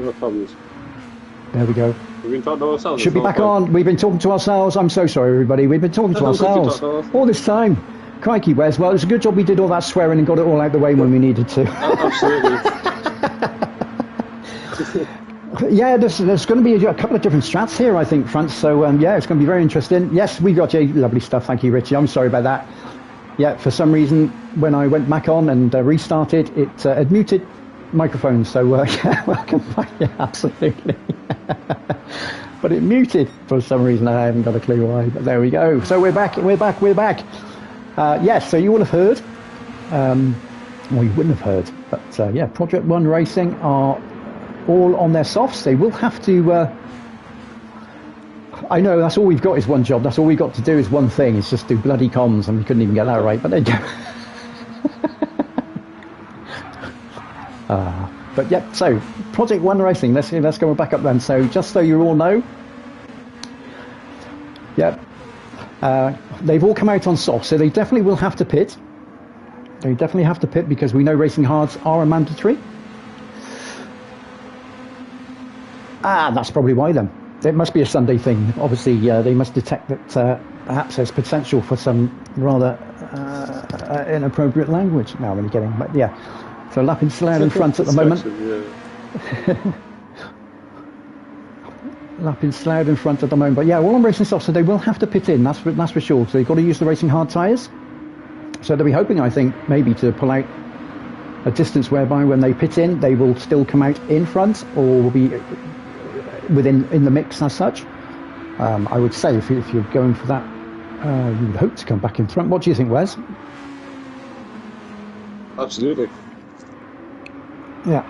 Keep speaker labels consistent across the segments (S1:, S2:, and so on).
S1: no problems.
S2: There we go.
S1: We've been talking to ourselves.
S2: Should be back on. We've been talking to ourselves. I'm so sorry, everybody. We've been talking to ourselves all this time. Crikey, Wes. Well, it's a good job we did all that swearing and got it all out the way when we needed to.
S1: Absolutely.
S2: Yeah, there's going to be a couple of different strats here, I think, France. So, yeah, it's going to be very interesting. Yes, we got you. Lovely stuff. Thank you, Richie. I'm sorry about that. Yeah, for some reason, when I went back on and restarted, it had muted microphones. So, yeah, welcome back. Yeah, absolutely. But it muted for some reason. I haven't got a clue why, but there we go. So we're back. Yes, so you will have heard. Well, you wouldn't have heard. But, yeah, Project One Racing are all on their softs. They will have to... I know, that's all we've got is one job. That's all we've got to do is one thing. It's just do bloody comms, and we couldn't even get that right. But there you go. But yeah, so Project One Racing. Let's go back up then. So just so you all know, yeah, they've all come out on soft, so they definitely will have to pit. They definitely have to pit because we know racing hards are a mandatory. That's probably why then. It must be a Sunday thing. Obviously, they must detect that perhaps there's potential for some rather inappropriate language. No, I'm only kidding. But yeah, so lapping Slough in front at the moment. Yeah. Lapping Slough in front at the moment. But yeah, all on racing soft, so they will have to pit in. That's for sure. So they've got to use the racing hard tyres. So they'll be hoping, I think, maybe to pull out a distance whereby when they pit in, they will still come out in front or will be in the mix as such. I would say if you're going for that, you would hope to come back in front. What do you think, Wes?
S1: Absolutely.
S2: Yeah.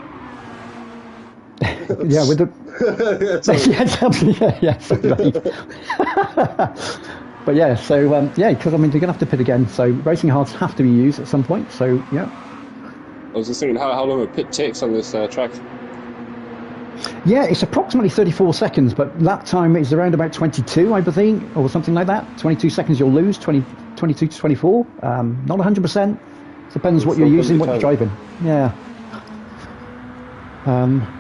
S2: Yeah, with the yes, right. But yeah, so yeah, because I mean they're gonna have to pit again, so racing hards have to be used at some point. So yeah.
S1: I was just thinking how long a pit takes on this track.
S2: Yeah, it's approximately 34 seconds, but lap time is around about 22, I think, or something like that. 22 seconds you'll lose, 22 to 24. Not 100%. Depends what you're using, what you're driving. Yeah.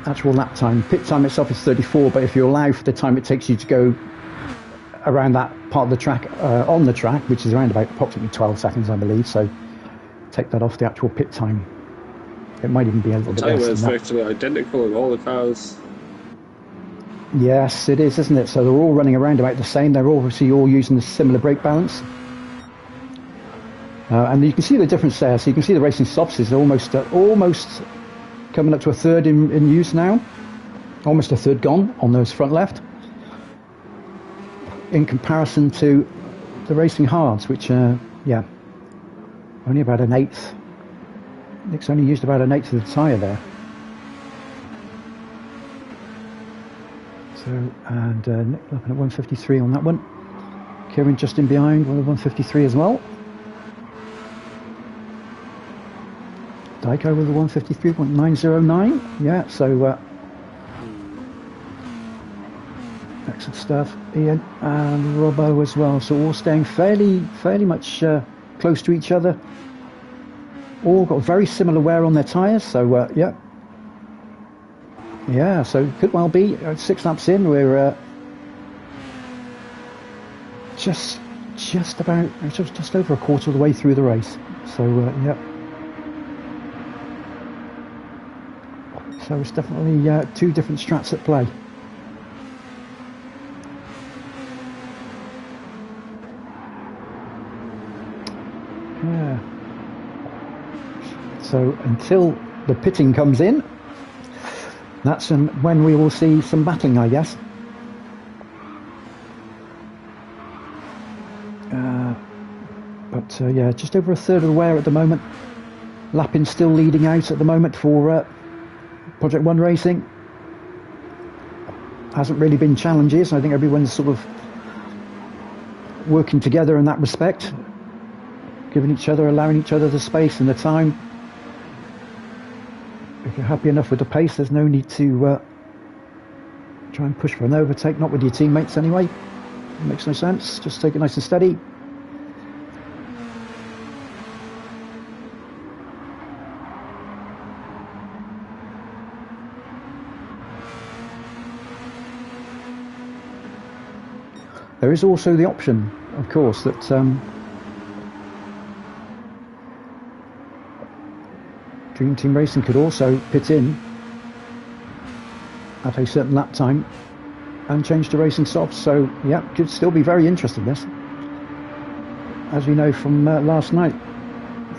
S2: Actual lap time. Pit time itself is 34, but if you allow for the time it takes you to go around that part of the track, on the track, which is around about approximately 12 seconds, I believe, so take that off the actual pit time. It might even be a little bit less than that.
S1: It's virtually identical in all the cars.
S2: Yes, it is, isn't it? So they're all running around about the same. They're obviously all using a similar brake balance. And you can see the difference there. So you can see the racing softs is almost coming up to a third in use now. Almost a third gone on those front left. In comparison to the racing hards, which yeah, only about an eighth. Nick's only used about an eighth of the tyre there. So, and Nick looking at 153 on that one. Kieran just in behind with a 153 as well. Dyko with a 153.909. Yeah, so excellent stuff. Ian and Robbo as well. So all staying fairly much close to each other. All got very similar wear on their tyres, so yeah. Yeah, so could well be 6 laps in. We're just about just over a quarter of the way through the race. So yeah. So it's definitely 2 different strats at play. Yeah. So until the pitting comes in, that's when we will see some battling, I guess. But yeah, just over a third of the wear at the moment. Lappin still leading out at the moment for Project One Racing. Hasn't really been challenges. I think everyone's sort of working together in that respect, giving each other, allowing each other the space and the time. If you're happy enough with the pace, there's no need to try and push for an overtake, not with your teammates anyway. It makes no sense. Just take it nice and steady. There is also the option, of course, that Dream Team Racing could also pit in at a certain lap time and change to racing softs. So yeah, could still be very interesting, this. As we know from last night,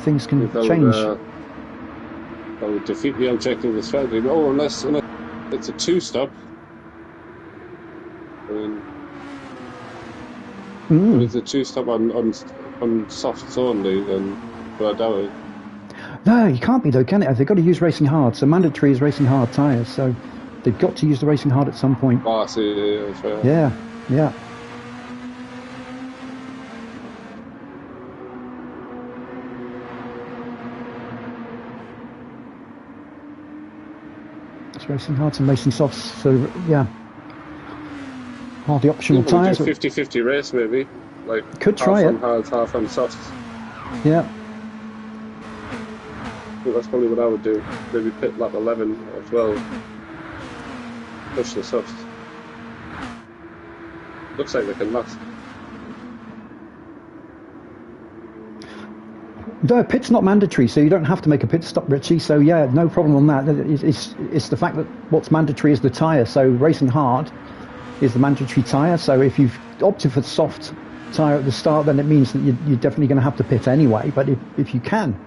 S2: things can change.
S1: That would defeat the objective of the strategy. Oh, unless it's a two-stop. I mean, if it's a two-stop on softs only, then I doubt it.
S2: No, you can't be though, can it? They've got to use racing hard. So mandatory is racing hard tyres. So they've got to use the racing hard at some point.
S1: Oh, I see. Yeah, that's right.
S2: Yeah. It's racing hard and racing softs. So yeah. All the optional tyres.
S1: 50-50 race maybe. Like
S2: could try
S1: half
S2: it.
S1: on hards, half on softs.
S2: Yeah.
S1: I think that's probably what I would do. Maybe pit lap 11 or 12. Push the softs. Looks like they can last.
S2: No, pit's not mandatory, so you don't have to make a pit stop, Richie. So yeah, no problem on that. It's the fact that what's mandatory is the tyre. So racing hard is the mandatory tyre. So if you've opted for the soft tyre at the start, then it means that you're definitely going to have to pit anyway. But if you can,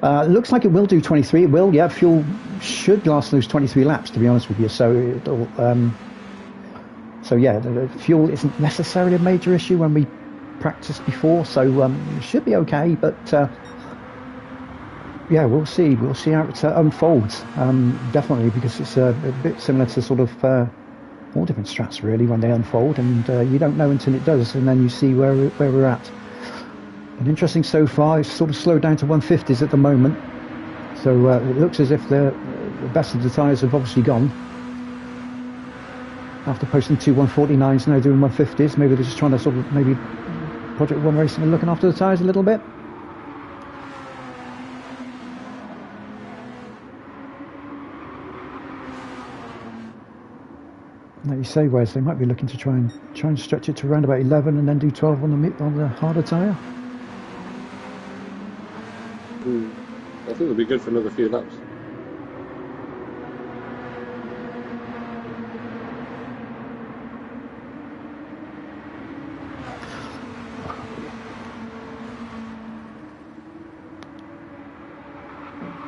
S2: it looks like it will do 23. It will, yeah. Fuel should last those 23 laps, to be honest with you. So it'll, so yeah, the fuel isn't necessarily a major issue when we practiced before. So it should be okay. But yeah, we'll see. We'll see how it unfolds. Definitely, because it's a bit similar to sort of all different strats really when they unfold, and you don't know until it does, and then you see where we're at. And interesting so far, it's sort of slowed down to 150s at the moment. So it looks as if the best of the tyres have obviously gone. After posting two 149s, now doing 150s. Maybe they're just trying to sort of maybe Project One Racing and looking after the tyres a little bit. Like you say, Wes, they might be looking to try and stretch it to around about 11 and then do 12 on the harder tyre.
S1: I think it'll be good for another few laps.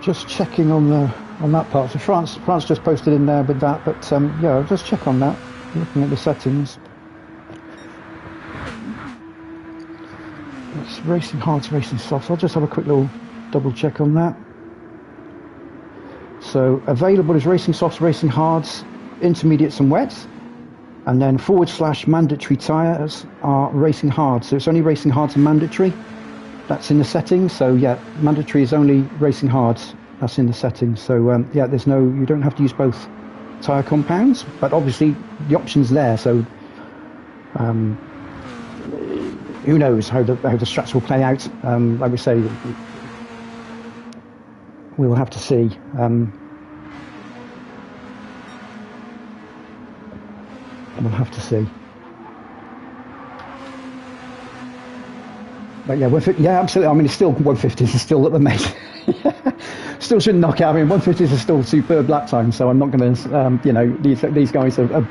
S2: Just checking on that part. So France just posted in there with that, but yeah, I'll just check on that. Looking at the settings. It's racing hard, racing soft. I'll just have a quick little double check on that. So available is racing softs, racing hards, intermediates and wets, and then / mandatory tyres are racing hard. So it's only racing hards and mandatory. That's in the settings. So yeah, mandatory is only racing hards. That's in the settings. So yeah, you don't have to use both tyre compounds, but obviously the option's there. So who knows how the strats will play out. Like we say, we'll have to see. We'll have to see. But yeah, absolutely. I mean, it's still 150s are still at the mate. Still shouldn't knock out. I mean, 150s are still superb lap time. So I'm not going to, these guys are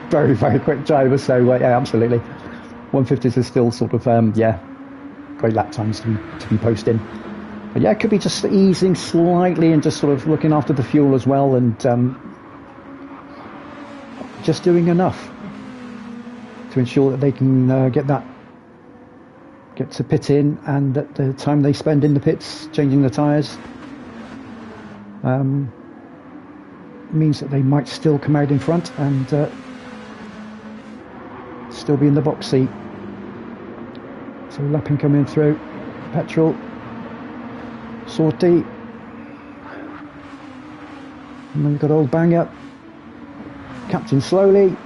S2: very, very quick drivers. So yeah, absolutely. 150s are still sort of, great lap times to be posting. But yeah, it could be just easing slightly and just sort of looking after the fuel as well, and just doing enough to ensure that they can get to pit in, and at the time they spend in the pits changing the tyres means that they might still come out in front and still be in the box seat. So lapping coming through, petrol, sortie, and then we've got old banger, captain slowly.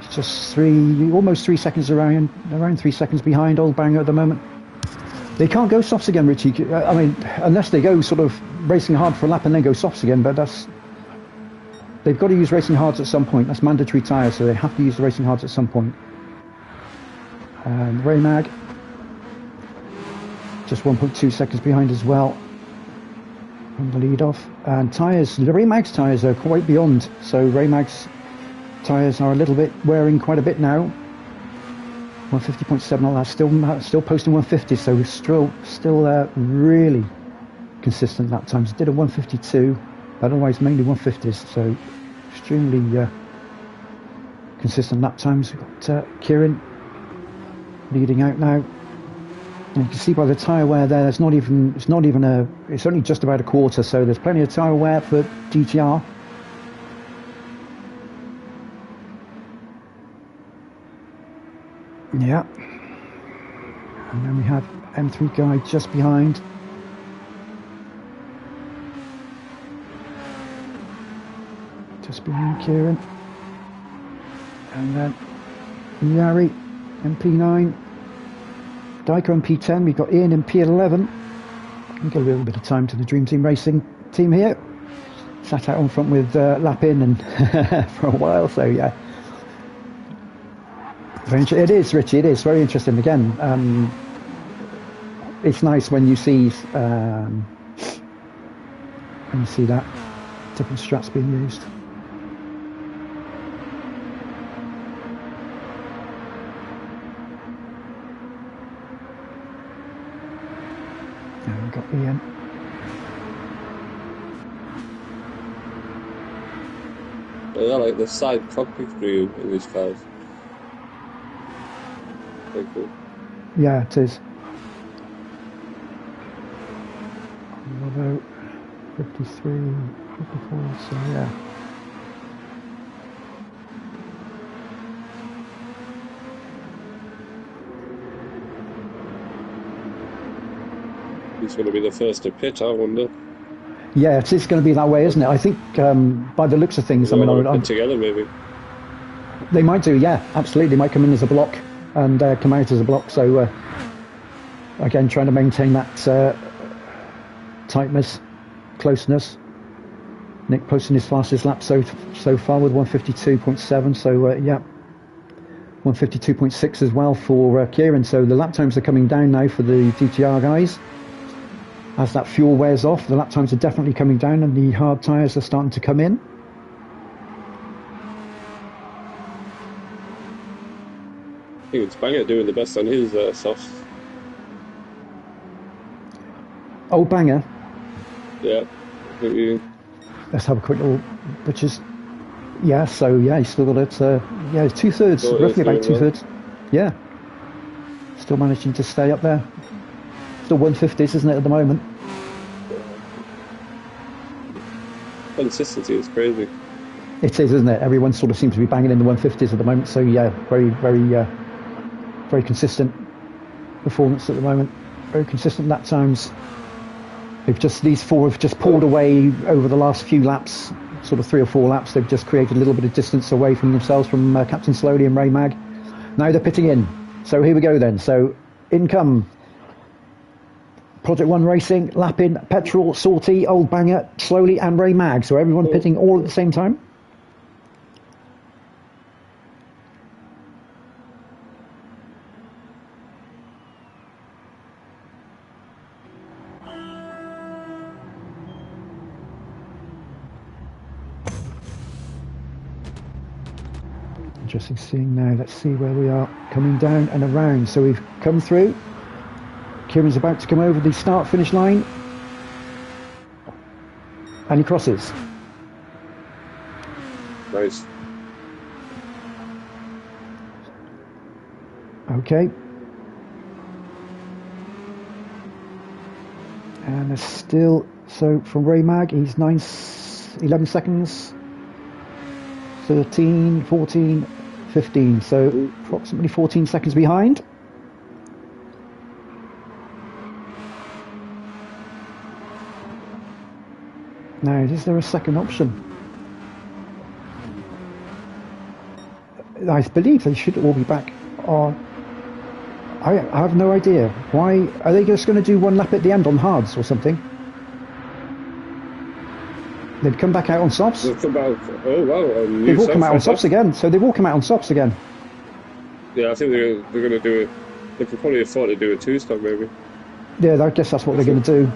S2: It's just almost 3 seconds around 3 seconds behind old banger at the moment. They can't go softs again, Richie. I mean, unless they go sort of racing hard for a lap and then go softs again, but they've got to use racing hards at some point. That's mandatory tyres, so they have to use the racing hards at some point. And Raymag, just 1.2 seconds behind as well on the lead off. And tyres, the Raymag's tyres are quite beyond, so Raymag's tyres are a little bit wearing quite a bit now. 150.7 on that, still posting 150, so still really consistent lap times. Did a 152, but otherwise mainly 150s, so extremely consistent lap times. We've got Kieran leading out now. And you can see by the tyre wear there, it's only just about a quarter, so there's plenty of tyre wear for DTR. Yeah. And then we have M3 guy just behind. Just behind Kieran. And then Yari, MP9. Dyko in P10, we've got Ian in P11. We've got a little bit of time to the Dream Team Racing team here. Sat out on front with Lapin and for a while, so yeah. It is, Richie, it is very interesting. Again, it's nice when you see that different strats being used. And we've got Ian.
S1: I like the side cockpit view in these cars. Very cool.
S2: Yeah, it is. Although 53, 54, so yeah.
S1: He's going to be the first to pit, I wonder.
S2: Yeah, it is going to be that way, isn't it? I think by the looks of things,
S1: They'll
S2: I mean,
S1: pit together maybe.
S2: They might do, yeah, absolutely. They might come in as a block and come out as a block. So again, trying to maintain that tightness, closeness. Nick posting his fastest lap so far with 152.7. So yeah, 152.6 as well for Kieran. So the lap times are coming down now for the DTR guys. As that fuel wears off, the lap times are definitely coming down and the hard tyres are starting to come in.
S1: I think it's Banger doing the best on his softs.
S2: Old Banger.
S1: Yeah.
S2: Let's have a quick little butchers. Yeah, so yeah, he's still got it. Yeah, 2/3, roughly about 2/3. Yeah. Still managing to stay up there. Still 150s, isn't it, at the moment?
S1: Consistency is crazy.
S2: It is, isn't it? Everyone sort of seems to be banging in the 150s at the moment. So yeah, very consistent performance at the moment. Very consistent lap times. These four have just pulled away over the last few laps, sort of 3 or 4 laps. They've just created a little bit of distance away from themselves from Captain Slowly and Ray Mag. Now they're pitting in. So here we go then. So in come Project One Racing, Lapin, Petrol, Salty, Old Banger, Slowly and Ray Mag. So everyone pitting all at the same time. Interesting seeing now. Let's see where we are coming down and around. So we've come through. Kieran's about to come over the start-finish line. And he crosses.
S1: Nice.
S2: Okay. And there's still, so from Ray Mag, he's 11 seconds. 13, 14, 15, so approximately 14 seconds behind. Now, is there a second option? I believe they should all be back on. I have no idea. Why? Are they just going to do one lap at the end on hards or something? They've come back out on softs.
S1: They've come out. Oh wow!
S2: They've all come out on softs again. So they've all come out on softs again.
S1: Yeah, I think they're going to do it. They could probably afford to do a 2-stop maybe.
S2: Yeah, I guess that's what they're going to do.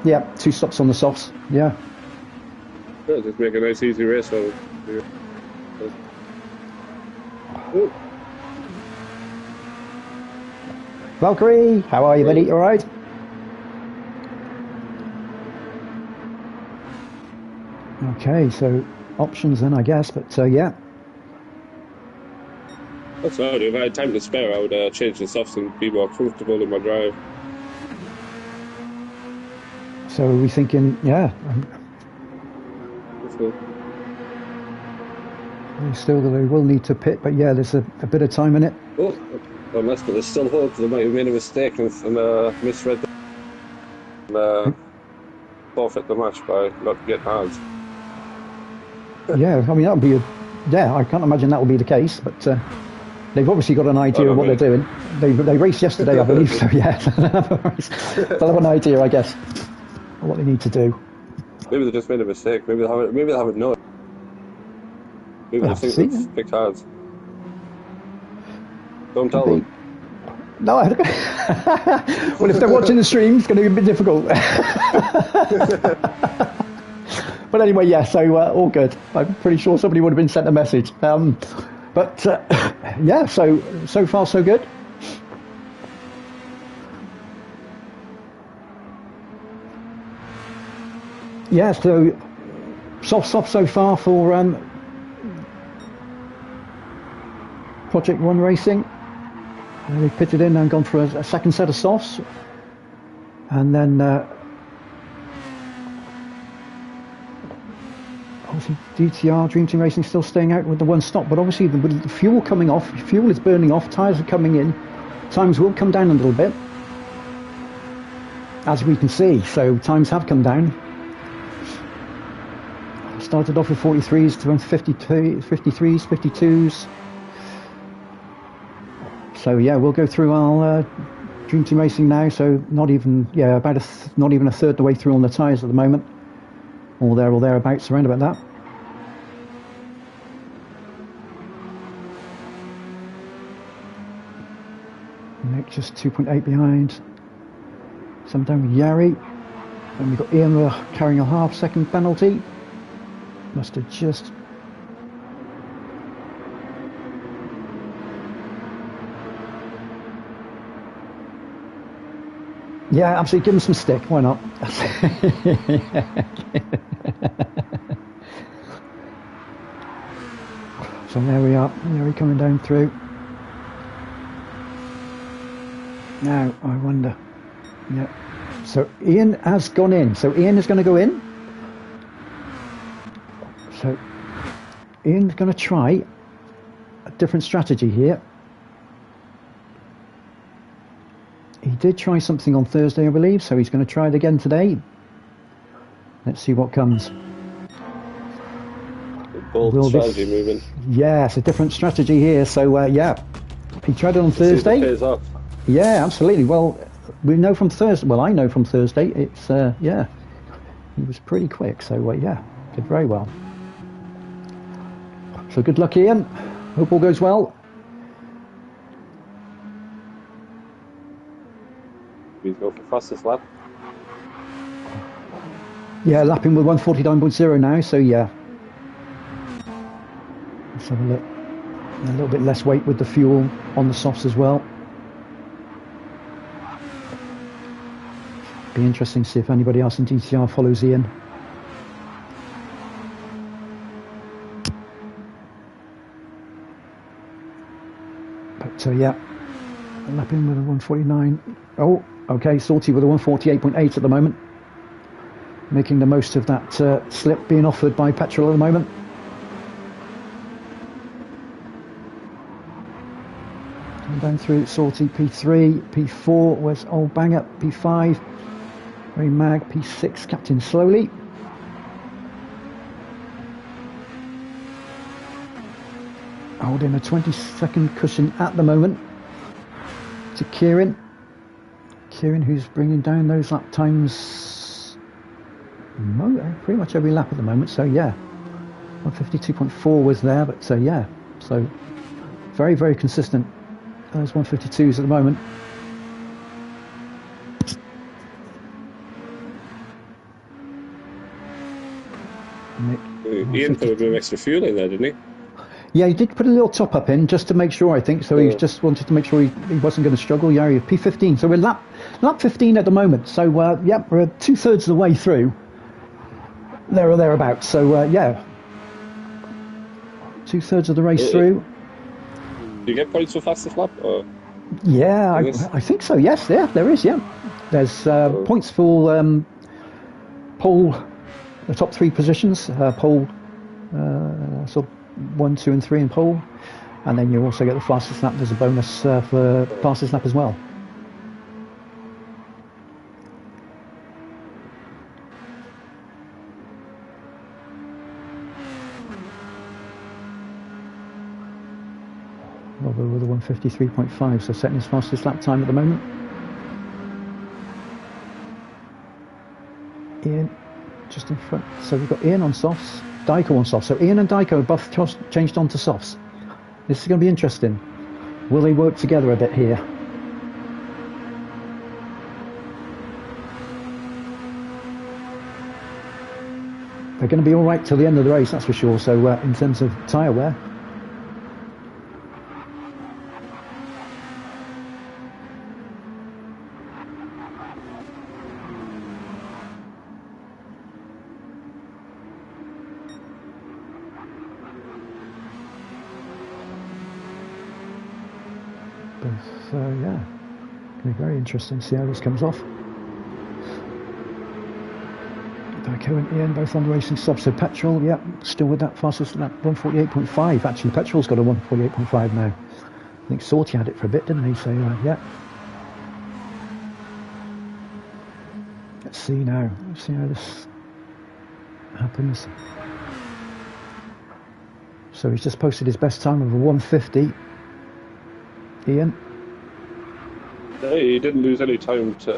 S2: Yeah, 2 stops on the softs. Yeah.
S1: Yeah, just make a nice easy race for them. Yeah. Oh,
S2: Valkyrie, how are you, buddy? All right? Okay, so options then, I guess, but yeah.
S1: that's all right. If I had time to spare, I would change the softs and be more comfortable in my drive.
S2: So are we thinking, yeah, still they will need to pit, but yeah, there's a bit of time in it.
S1: Oh, unless there's still hope they might have made a mistake and misread the and forfeit the match by not getting hands.
S2: Yeah, I mean, that would be yeah, I can't imagine that will be the case, but they've obviously got an idea of what they're doing. They raced yesterday, I believe, so yeah, they'll have an idea, I guess, of what they need to do.
S1: Maybe they just made a mistake. Maybe they haven't known. Maybe they think they've picked hands. Don't tell them.
S2: No, well, if they're watching the stream, it's going to be a bit difficult. But anyway, yeah, so all good. I'm pretty sure somebody would have been sent a message. But yeah, so far so good. Yeah, so soft so far for Project One Racing. They've pitted in and gone for a second set of softs, and then obviously DTR Dream Team Racing still staying out with the 1 stop, but obviously with the fuel coming off, fuel is burning off, tyres are coming in, times will come down a little bit, as we can see. So times have come down. Started off with 43s to 52, 53s, 52s. So yeah, we'll go through our Dream Team Racing now. So not even not even a third of the way through on the tyres at the moment, or there or thereabouts, around about that. Nick just 2.8 behind. Some down with Yari, and we've got Ian carrying a half-second penalty. Must have just. Yeah, absolutely. Give him some stick. Why not? So there we are. There we coming down through. Now I wonder. Yeah. So Ian has gone in. So Ian is going to go in. So Ian's going to try a different strategy here. He did try something on Thursday, I believe, so he's going to try it again today. Let's see what comes.
S1: Bold strategy moving.
S2: Yeah, it's a different strategy here. So yeah, he tried it on Thursday.
S1: It pays off.
S2: Yeah, absolutely. Well, we know from Thursday. Well, I know from Thursday. It's yeah, he was pretty quick. So yeah, did very well. So good luck, Ian. Hope all goes well.
S1: Please go for fastest lap.
S2: Yeah, lapping with 149.0 now. So yeah. Let's have a look. A little bit less weight with the fuel on the softs as well. Be interesting to see if anybody else in DTR follows Ian. But yeah, lapping with a 149. Oh, okay, Salty with a 148.8 at the moment. Making the most of that slip being offered by petrol at the moment. And down through Salty, P3, P4, where's Old Banger, P5, Ray Mag, P6, Captain Slowly. Holding a 20-second cushion at the moment to Kieran. Kieran, who's bringing down those lap times pretty much every lap at the moment. So yeah, 152.4 was there, but yeah, so very, very consistent. Those 152s at the moment.
S1: Ian put a bit of extra fuel in there, didn't he?
S2: Yeah, he did put a little top up in just to make sure, I think. So he just wanted to make sure he wasn't going to struggle. Yeah, P15. So we're lap 15 at the moment. So, yeah, we're 2/3 of the way through. There or thereabouts. So, yeah. 2/3 of the race through.
S1: Do you get points for fastest lap? Or
S2: yeah, I think so. Yes, there is, yeah. There's points for pole, the top 3 positions. Pole, sort of 1, 2 and 3 in pole, and then you also get the fastest lap. There's a bonus for fastest lap as well. Robbo with a 153.5, so setting his fastest lap time at the moment. Ian just in front, so we've got Ian on softs, Dyko on softs. So Ian and Dyko have both changed on to softs. This is going to be interesting. Will they work together a bit here? They're going to be all right till the end of the race, that's for sure. So in terms of tyre wear. So yeah, it's going to be very interesting to see how this comes off. Dyko and Ian both on the racing softs. So Petrol, yeah, still with that fastest lap, 148.5. Actually, Petrol's got a 148.5 now. I think Sorty had it for a bit, didn't he? So yeah. Let's see now. Let's see how this happens. So he's just posted his best time of a 150. Ian.
S1: Hey, he didn't lose any time to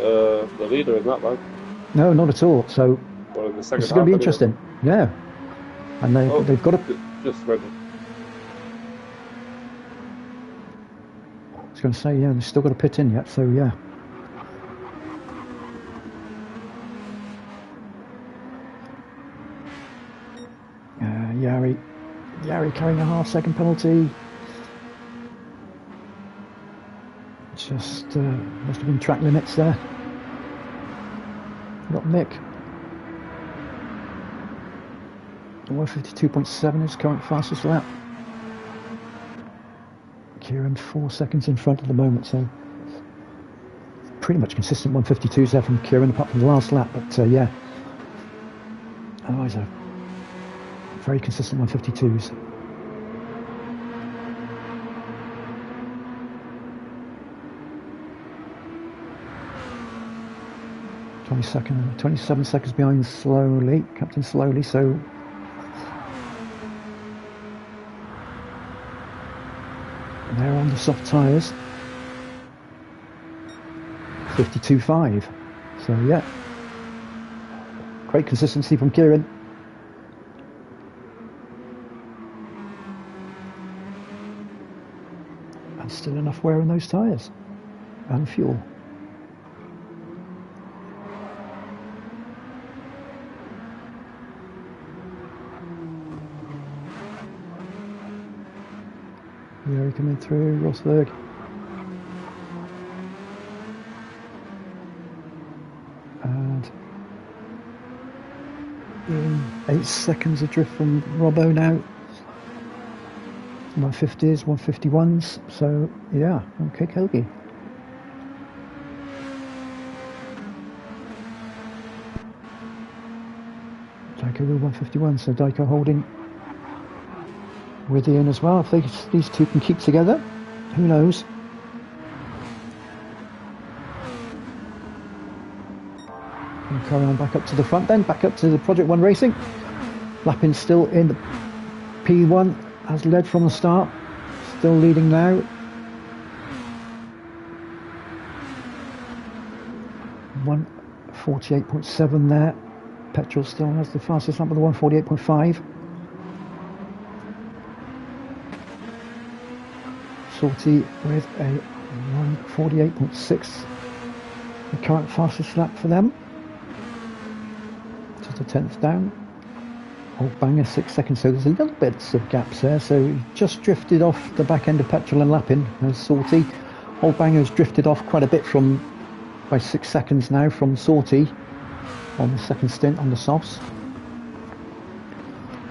S1: the leader in that, man.
S2: No, not at all. So
S1: this
S2: is going to be interesting. Yeah, and they've got to.
S1: Just ready.
S2: I was going to say, yeah, they've still got to pit in yet. So yeah. Yari carrying a half-second penalty. Just must have been track limits there. Got Nick. 152.7 is current fastest lap. Kieran 4 seconds in front at the moment, so pretty much consistent 152s there from Kieran apart from the last lap, but yeah. Otherwise a very consistent 152s. 27 seconds behind slowly, Captain Slowly, so they're on the soft tyres. 52.5, so yeah, great consistency from Kieran. And still enough wear on those tyres and fuel. Yari coming through, Rosberg. And 8 seconds adrift from Robbo now. 150s, 151s, so yeah, okay, Kogi. Dyko with 151, so Dyko holding with Ian as well. If these two can keep together, who knows? And carry on back up to the front then, back up to the Project 1 Racing. Lappin still in the P1, has led from the start, still leading now. 148.7 there. Petrol still has the fastest lap with the 148.5. Sortie with a 1:48.6, the current fastest lap for them. Just a tenth down. Old Banger 6 seconds, so there's a little bit of gaps there. So he just drifted off the back end of petrol and lapping as Sortie. Old Banger's drifted off quite a bit by 6 seconds now from Sortie on the second stint on the softs.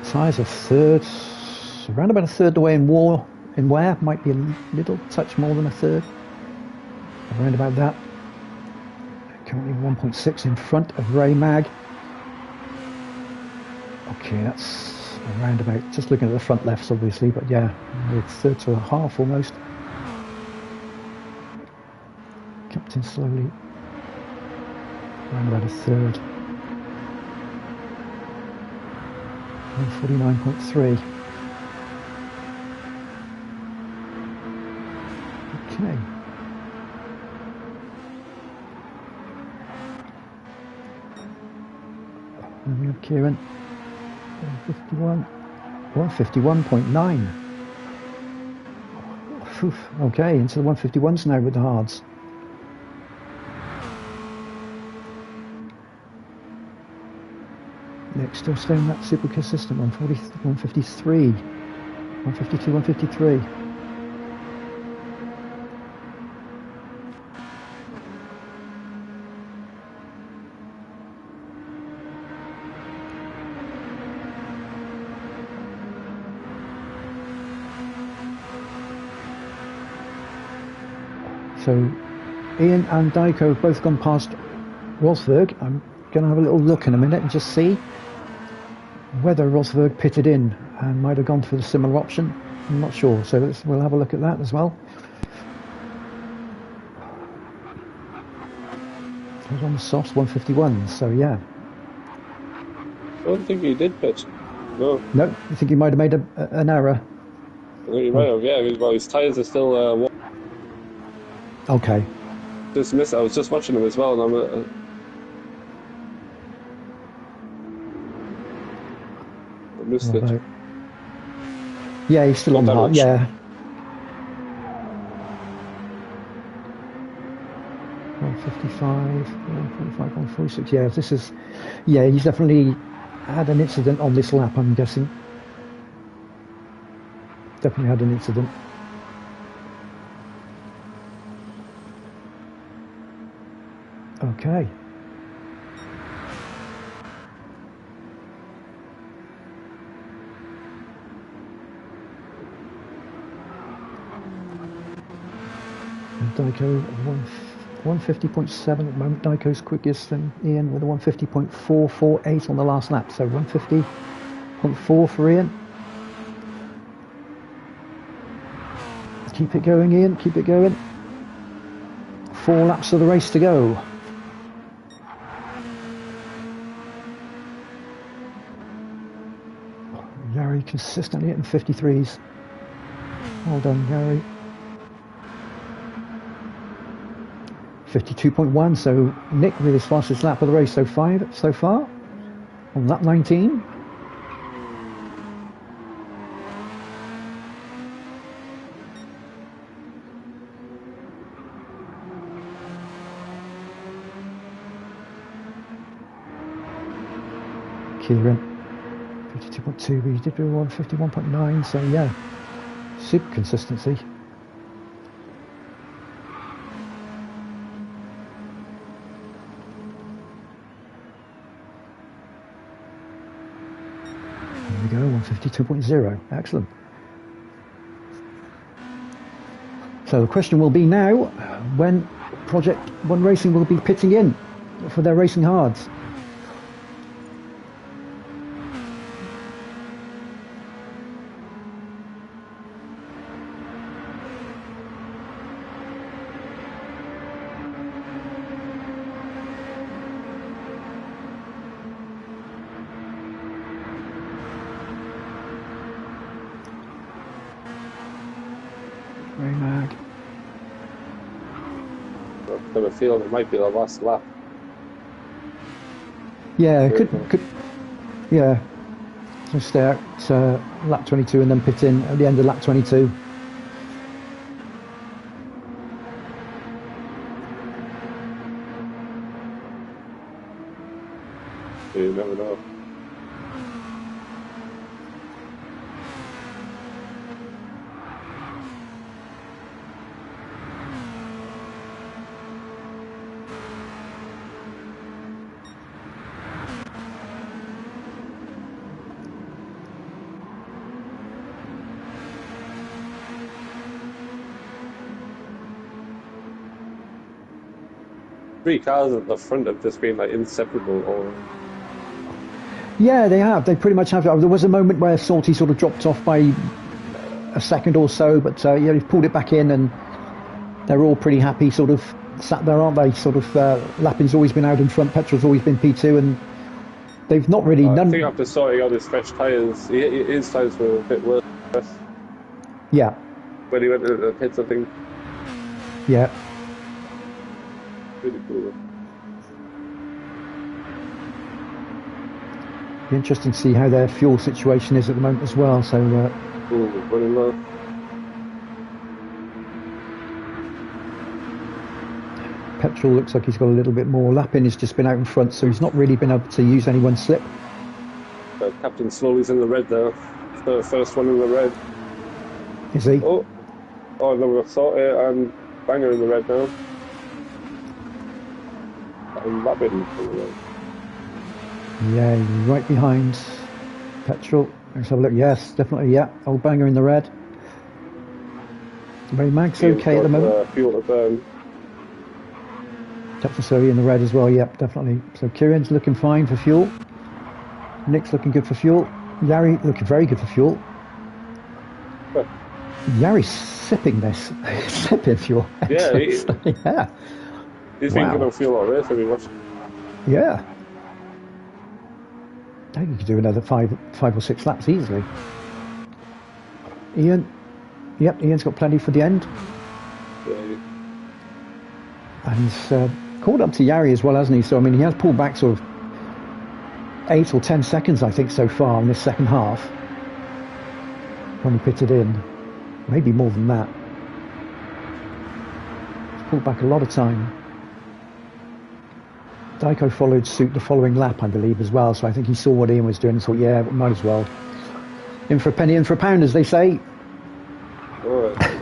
S2: Size a third, around about a third away in wear, might be a little touch more than a third, around about that. Currently 1.6 in front of Ray Mag. Okay, that's around about, just looking at the front lefts obviously, but yeah, it's third to a half almost. Captain slowly, around about a third. 1:49.3. Okay. And we have Kieran. 151.9. Okay, into the 151s now with the hards. Nick still staying that super consistent, 153, 152, 153. So Ian and Dyko have both gone past Rosberg. I'm going to have a little look in a minute and just see whether Rosberg pitted in and might have gone for the similar option. I'm not sure, so we'll have a look at that as well. It was on the softs, 151, so yeah.
S1: I don't think he did pitch. No.
S2: No, you think he might have made an error?
S1: I think he might have, yeah. Well, his tyres are still...
S2: Okay.
S1: Just missed. I was just watching him as well, and I missed it.
S2: Yeah, he's still on the hard. Yeah. 155, 145, 146. Yeah, this is. Yeah, he's definitely had an incident on this lap, I'm guessing. Definitely had an incident. Okay. And Dyko 150.7 at the moment. Dyko's quickest, and Ian with a 150.448 on the last lap. So 150.4 for Ian. Keep it going, Ian. Keep it going. 4 laps of the race to go. Gary consistently hitting 53s. Well done, Gary. 52.1, so Nick with his fastest lap of the race so far on lap 19. Kieran 52.2, but he did do 151.9, so yeah, super consistency. There we go, 152.0, excellent. So the question will be now, when Project One Racing will be pitting in for their racing hards.
S1: I've got a feeling it might be the last lap.
S2: Yeah, it could. Yeah, just stay out lap 22 and then pit in at the end of lap 22.
S1: You never know. Three cars at the front have just been like inseparable, or
S2: Yeah, they have. They pretty much have. There was a moment where Salty sort of dropped off by a second or so, but yeah, he's pulled it back in, and they're all pretty happy, sort of sat there, aren't they? Sort of Lappin's always been out in front, Petrol's always been P2, and they've not really
S1: I think after sorting out his fresh tyres, his tyres were a bit worse.
S2: Yeah.
S1: When he went to the pits, I think.
S2: Yeah.
S1: Really cool.
S2: Be interesting to see how their fuel situation is at the moment as well. So.
S1: Running low.
S2: Petrol looks like he's got a little bit more. Lappin has just been out in front, so he's not really been able to use anyone's slip.
S1: Captain Slowly's in the red there. The first one in the red.
S2: Is he?
S1: Oh, no, we've sorted and Banger in the red now. And Lappin in the red.
S2: Yeah, right behind Petrol. Let's have a look. Yes, definitely. Yeah, old Banger in the red. Ray Mag's okay at the moment.
S1: Fuel to burn.
S2: Captain Surrey in the red as well. Yep, definitely. So Kieran's looking fine for fuel. Nick's looking good for fuel. Yari looking very good for fuel.
S1: Huh.
S2: Yari's sipping this. Sipping fuel.
S1: Yeah,
S2: yeah.
S1: He's been good on fuel all race, have you watched?
S2: Yeah. I think you could do another five or six laps easily. Ian. Yep, Ian's got plenty for the end.
S1: Yeah.
S2: And he's caught up to Yari as well, hasn't he? So, I mean, he has pulled back sort of 8 or 10 seconds, I think, so far in this second half. When he pitted in. Maybe more than that. He's pulled back a lot of time. Dyko followed suit the following lap, I believe, as well. So I think he saw what Ian was doing and thought, yeah, might as well. In for a penny, in for a pound, as they say.
S1: All right.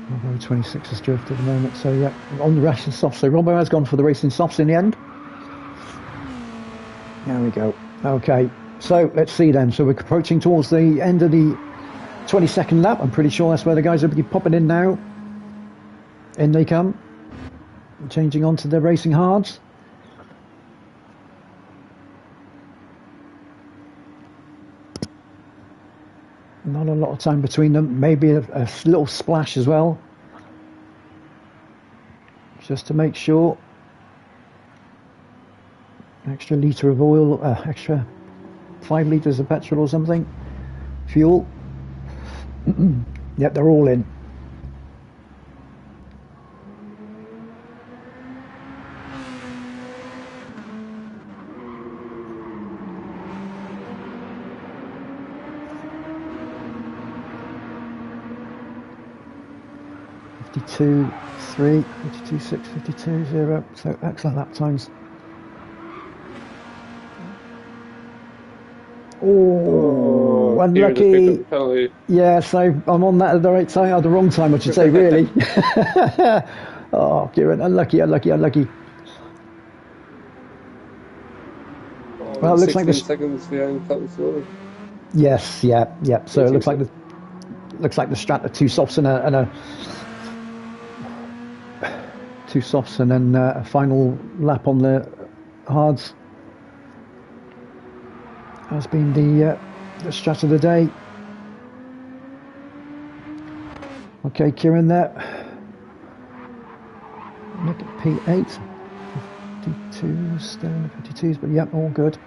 S2: Robbo 26 has drift at the moment, so yeah, on the racing softs. So Robbo has gone for the racing softs in the end. There we go. Okay, so let's see then. So we're approaching towards the end of the 22nd lap. I'm pretty sure that's where the guys will be popping in now. In they come. Changing on to the racing hards. Not a lot of time between them. Maybe a little splash as well. Just to make sure. Extra litre of oil, extra 5 litres of petrol or something. Fuel. Yep, they're all in. .52.3, 52.6, 52.0. So excellent lap times. Oh, unlucky. Yes, I'm on that at the right time, or the wrong time, I should say, really. Oh, Kieran, unlucky. Well, it looks like this.
S1: Seconds behind Captain Slowly.
S2: Yes, yeah. So it looks like the Strata 2 softs and a 2 softs, and then a final lap on the hards has been the strat of the day. Okay, Kieran there. Nick at P8. 52, still in the 52s, but yep, all good.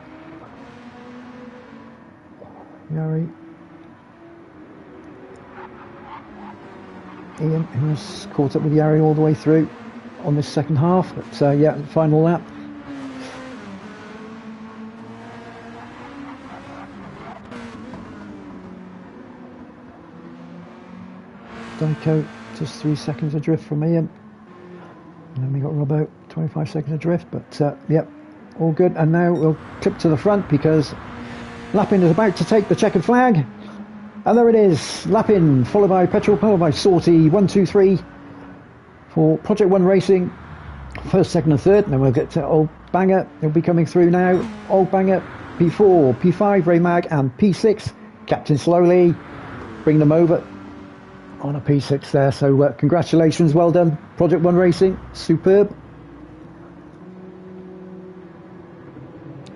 S2: Yari. Ian, who has caught up with Yari all the way through on this second half, but yeah, final lap. Dyko just 3 seconds adrift from Ian, and then we got Robbo 25 seconds adrift, but yep, all good. And now we'll clip to the front because Lapin is about to take the checkered flag, and there it is. Lapin followed by Petrol, followed by Sortie, 1, 2, 3 for Project 1 Racing, first, second and third. And then we'll get to Old Banger. He'll be coming through now. Old Banger, P4, P5 Ray Mag, and P6 Captain Slowly, bring them over on a P6 there. So congratulations, well done Project 1 Racing, superb.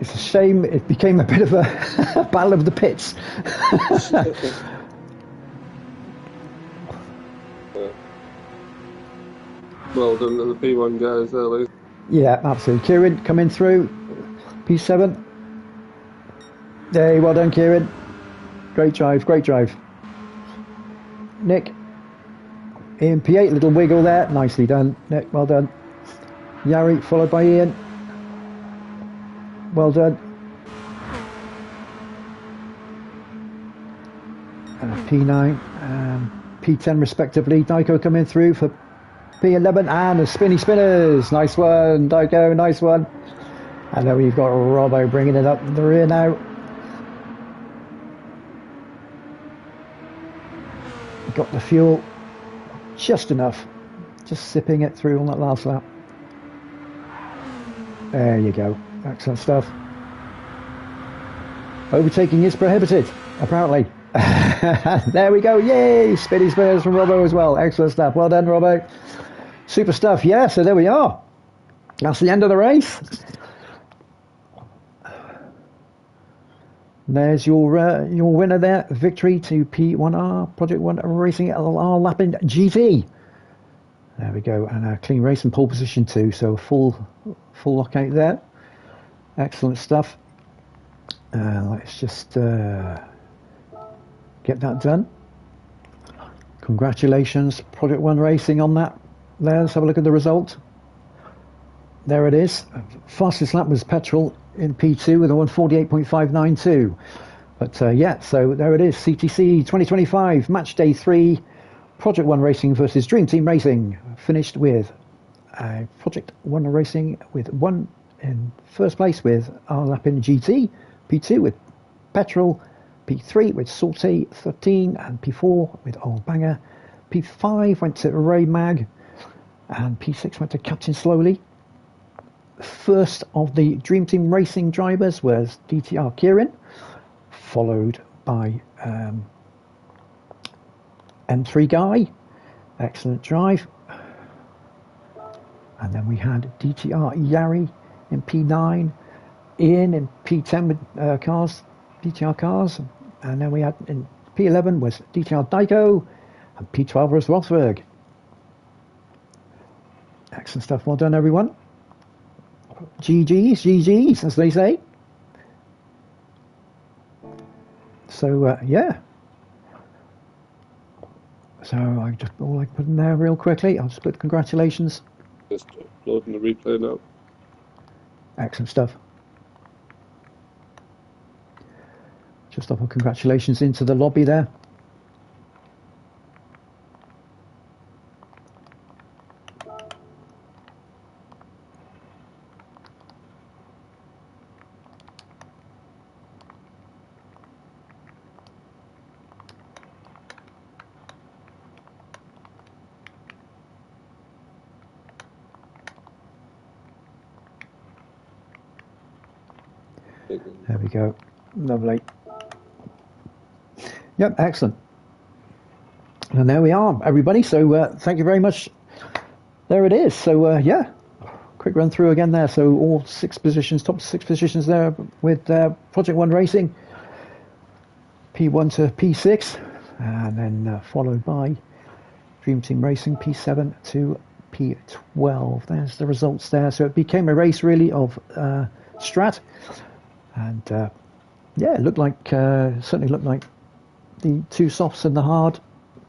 S2: It's a shame it became a bit of a battle of the pits.
S1: Well done to the P1 guys there, Lee.
S2: Yeah, absolutely. Kieran coming through, P7. Hey, well done, Kieran. Great drive, great drive. Nick in P8, little wiggle there, nicely done, Nick, well done. Yari followed by Ian, well done. P9 and P10 respectively. Dyko coming through for P11 and the Spinny Spinners, nice one Dyko, nice one. And then we've got Robbo bringing it up in the rear now. Got the fuel just enough, just sipping it through on that last lap. There you go, excellent stuff. Overtaking is prohibited, apparently. There we go, yay, Spinny Spinners from Robbo as well, excellent stuff, well done Robbo, super stuff. Yeah, so there we are, that's the end of the race. There's your winner there, victory to P1R, Project 1 Racing LR Lapin GT. There we go, and a clean race and pole position too, so full lockout there. Excellent stuff. Let's just get that done. Congratulations, Project 1 Racing on that. There, let's have a look at the result. There it is. Fastest lap was Petrol in P2 with a 1:48.592. But yeah, so there it is. CTC 2025 match day 3, Project 1 Racing versus Dream Team Racing, finished with Project 1 Racing with 1 in first place with our Lapin GT, P2 with Petrol, P3 with Sortie 13, and P4 with Old Banger. P5 went to Ray Mag, and P6 went to Captain Slowly. First of the Dream Team Racing drivers was DTR Kieran, followed by M3 Guy, excellent drive. And then we had DTR Yari in P9, Ian in P10 with DTR cars. And then we had in P11 was DTR Dyko, and P12 was Rosberg. Excellent stuff, well done everyone. GG's, as they say. So yeah. So I just all I put in there real quickly. I'll just put congratulations.
S1: Just uploading the replay now.
S2: Excellent stuff. Just up on congratulations into the lobby there. There we go. Lovely. Yep, excellent. And there we are, everybody. So thank you very much there it is. So yeah, quick run through again there. So all 6 positions, top 6 positions there with Project One Racing, P1 to P6, and then followed by Dream Team Racing, P7 to P12. There's the results there. So it became a race really of Strat, and yeah, it looked like certainly looked like the 2 softs and the hard.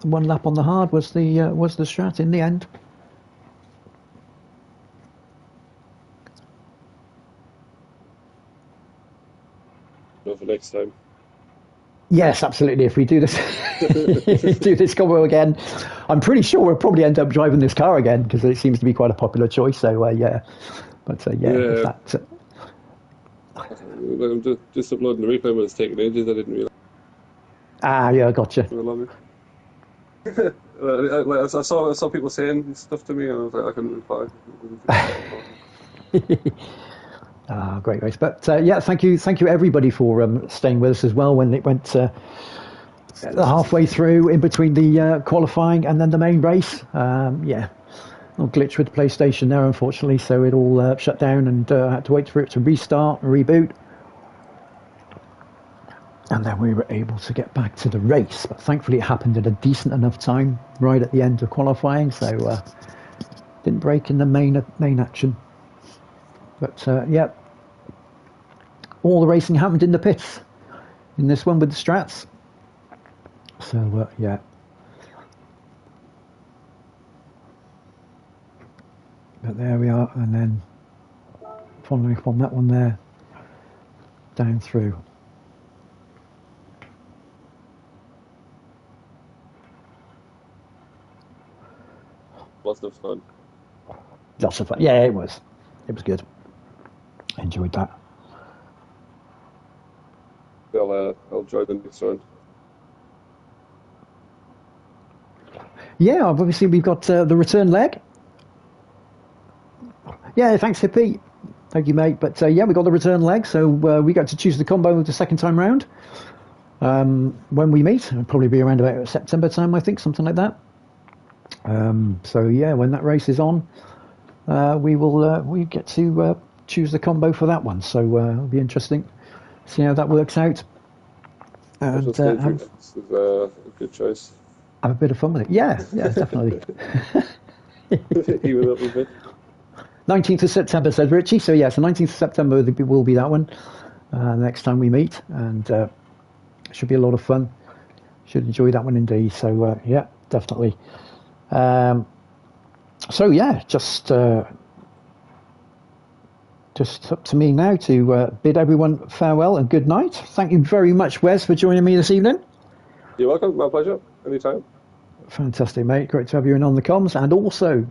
S2: 1 lap on the hard was the Strat in the end.
S1: Not for next time.
S2: Yes, absolutely. If we do this, do this combo again, I'm pretty sure we'll probably end up driving this car again because it seems to be quite a popular choice. So yeah, but yeah, if that.
S1: I'm just uploading the replay, but it's taking ages. I didn't realize.
S2: Ah, yeah, gotcha.
S1: I saw people saying stuff to me, and I was like, I couldn't reply.
S2: Great race, but yeah, thank you everybody for staying with us as well when it went halfway through in between the qualifying and then the main race. Yeah, little glitch with the PlayStation there, unfortunately, so it all shut down and had to wait for it to restart and reboot. And then we were able to get back to the race, but thankfully it happened at a decent enough time right at the end of qualifying, so didn't break in the main action. But yeah, all the racing happened in the pits in this one with the Strats. So yeah. But there we are, and then following up on that one there, down through.
S1: Lots of fun.
S2: Lots of fun. Yeah, it was good. Enjoyed that.
S1: I'll drive the next round.
S2: Yeah, obviously we've got the return leg. Yeah, thanks, Hippie. Thank you, mate. But yeah, we got the return leg, so we got to choose the combo the second time round. When we meet, it'll probably be around about September time, I think, something like that. So yeah, when that race is on, we get to choose the combo for that one. So it'll be interesting. See how that works out. And
S1: it's a good choice.
S2: Have a bit of fun with it. Yeah, definitely.
S1: Even up a bit.
S2: 19th of September, said Richie. So yeah, so 19th of September will be that one. Next time we meet, and it should be a lot of fun. Should enjoy that one indeed. So yeah, definitely. So yeah, just up to me now to bid everyone farewell and good night. Thank you very much, Wes, for joining me this evening.
S1: You're welcome. My pleasure. Anytime.
S2: Fantastic, mate. Great to have you in on the comms, and also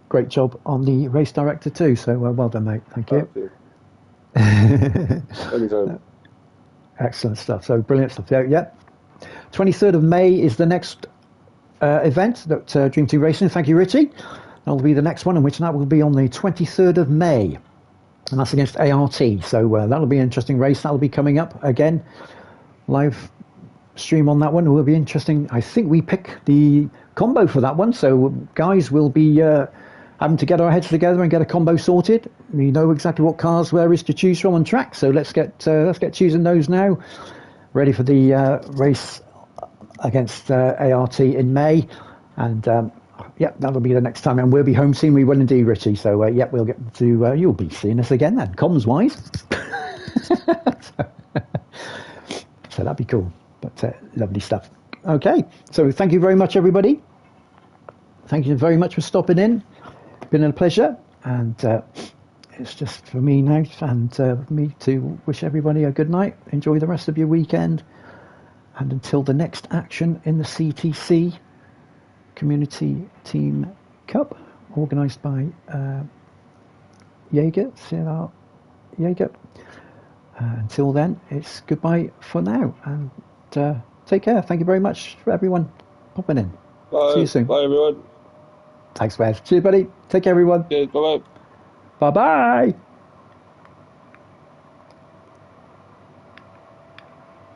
S2: great job on the race director too. So well done, mate. Thank you.
S1: Anytime.
S2: Excellent stuff. So brilliant stuff. Yeah. 23rd of May is the next event that Dream Team Racing. Thank you, Richie. That'll be the next one, in which that will be on the 23rd of May. And that's against ART. So that'll be an interesting race. That'll be coming up again. Live stream on that one. It will be interesting. I think we pick the combo for that one. So guys will be having to get our heads together and get a combo sorted. We know exactly what cars there is to choose from on track. So let's get choosing those now. Ready for the race against ART in May. And yeah, that'll be the next time, and we'll be home soon. We will indeed, Richie. So yeah, we'll get to. You'll be seeing us again then, comms wise. So that'd be cool. But lovely stuff. Okay, so thank you very much, everybody. Thank you very much for stopping in. Been a pleasure, and it's just for me now and me to wish everybody a good night. Enjoy the rest of your weekend, and until the next action in the CTC Community Team Cup, organised by Jaeger, CNR Jaeger. Until then, it's goodbye for now, and take care. Thank you very much for everyone popping in.
S1: Bye.
S2: See you soon.
S1: Bye, everyone.
S2: Thanks, Wes. Cheers, buddy. Take care, everyone.
S1: Cheers. Bye-bye.
S2: Bye-bye.